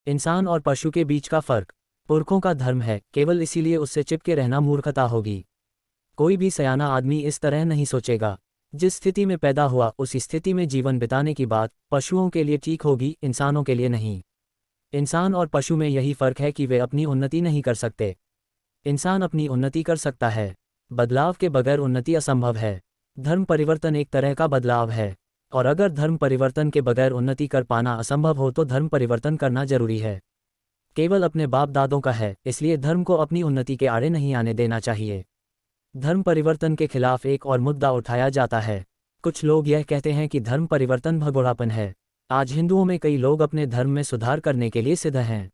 इंसान और पशु के बीच का फर्क पुरखों का धर्म है, केवल इसीलिए उससे चिपके रहना मूर्खता होगी। कोई भी सयाना आदमी इस तरह नहीं सोचेगा। जिस स्थिति में पैदा हुआ उसी स्थिति में जीवन बिताने की बात पशुओं के लिए ठीक होगी, इंसानों के लिए नहीं। इंसान और पशु में यही फर्क है कि वे अपनी उन्नति नहीं कर सकते। इंसान अपनी उन्नति कर सकता है। बदलाव के बगैर उन्नति असंभव है। धर्म परिवर्तन एक तरह का बदलाव है, और अगर धर्म परिवर्तन के बगैर उन्नति कर पाना असंभव हो तो धर्म परिवर्तन करना जरूरी है। केवल अपने बाप दादों का है, इसलिए धर्म को अपनी उन्नति के आड़े नहीं आने देना चाहिए। धर्म परिवर्तन के खिलाफ एक और मुद्दा उठाया जाता है। कुछ लोग यह कहते हैं कि धर्म परिवर्तन भगोड़ापन है। आज हिंदुओं में कई लोग अपने धर्म में सुधार करने के लिए सिद्ध हैं।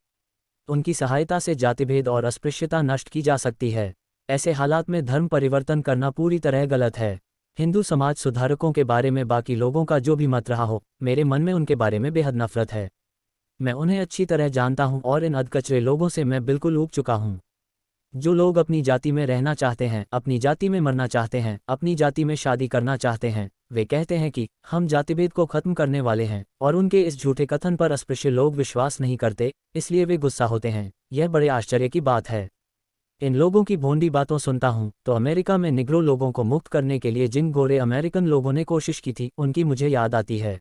उनकी सहायता से जातिभेद और अस्पृश्यता नष्ट की जा सकती है। ऐसे हालात में धर्म परिवर्तन करना पूरी तरह गलत है। हिंदू समाज सुधारकों के बारे में बाकी लोगों का जो भी मत रहा हो, मेरे मन में उनके बारे में बेहद नफरत है। मैं उन्हें अच्छी तरह जानता हूं और इन अधकचरे लोगों से मैं बिल्कुल ऊब चुका हूं। जो लोग अपनी जाति में रहना चाहते हैं, अपनी जाति में मरना चाहते हैं, अपनी जाति में शादी करना चाहते हैं, वे कहते हैं कि हम जातिभेद को खत्म करने वाले हैं, और उनके इस झूठे कथन पर अस्पृश्य लोग विश्वास नहीं करते, इसलिए वे गुस्सा होते हैं। यह बड़े आश्चर्य की बात है। इन लोगों की भोंडी बातों सुनता हूं तो अमेरिका में निग्रो लोगों को मुक्त करने के लिए जिन गोरे अमेरिकन लोगों ने कोशिश की थी, उनकी मुझे याद आती है।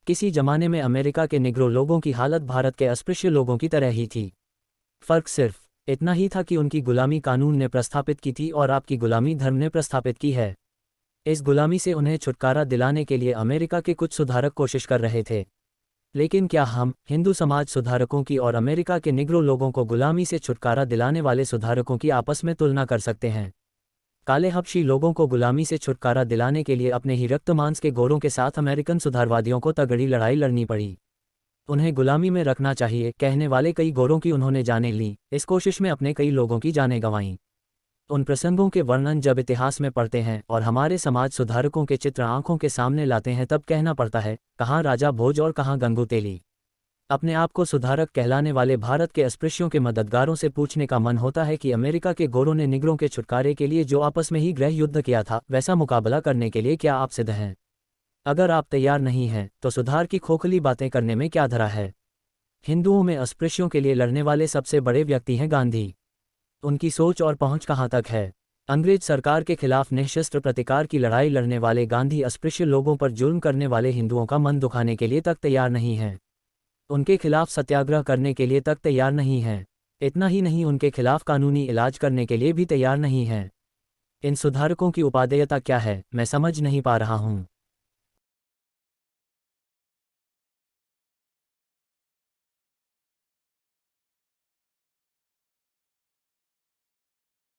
किसी जमाने में अमेरिका के निग्रो लोगों की हालत भारत के अस्पृश्य लोगों की तरह ही थी। फर्क सिर्फ इतना ही था कि उनकी गुलामी कानून ने प्रस्थापित की थी और आपकी गुलामी धर्म ने प्रस्थापित की है। इस गुलामी से उन्हें छुटकारा दिलाने के लिए अमेरिका के कुछ सुधारक कोशिश कर रहे थे। लेकिन क्या हम हिंदू समाज सुधारकों की और अमेरिका के निग्रो लोगों को गुलामी से छुटकारा दिलाने वाले सुधारकों की आपस में तुलना कर सकते हैं? काले हबशी लोगों को गुलामी से छुटकारा दिलाने के लिए अपने ही रक्त मांस के गोरों के साथ अमेरिकन सुधारवादियों को तगड़ी लड़ाई लड़नी पड़ी। उन्हें गुलामी में रखना चाहिए कहने वाले कई गोरों की उन्होंने जानें ली। इस कोशिश में अपने कई लोगों की जानें गंवाईं। उन प्रसंगों के वर्णन जब इतिहास में पढ़ते हैं और हमारे समाज सुधारकों के चित्र आंखों के सामने लाते हैं, तब कहना पड़ता है, कहाँ राजा भोज और कहाँ गंगू तेली। अपने आप को सुधारक कहलाने वाले भारत के अस्पृश्यों के मददगारों से पूछने का मन होता है कि अमेरिका के गोरों ने निग्रों के छुटकारे के लिए जो आपस में ही गृह युद्ध किया था, वैसा मुकाबला करने के लिए क्या आप सिद्ध हैं? अगर आप तैयार नहीं हैं तो सुधार की खोखली बातें करने में क्या धरा है? हिंदुओं में अस्पृश्यों के लिए लड़ने वाले सबसे बड़े व्यक्ति हैं गांधी। उनकी सोच और पहुंच कहां तक है? अंग्रेज सरकार के खिलाफ निःशस्त्र प्रतिकार की लड़ाई लड़ने वाले गांधी अस्पृश्य लोगों पर जुल्म करने वाले हिंदुओं का मन दुखाने के लिए तक तैयार नहीं हैं। उनके खिलाफ सत्याग्रह करने के लिए तक तैयार नहीं हैं। इतना ही नहीं, उनके खिलाफ कानूनी इलाज करने के लिए भी तैयार नहीं हैं। इन सुधारकों की उपादेयता क्या है, मैं समझ नहीं पा रहा हूं।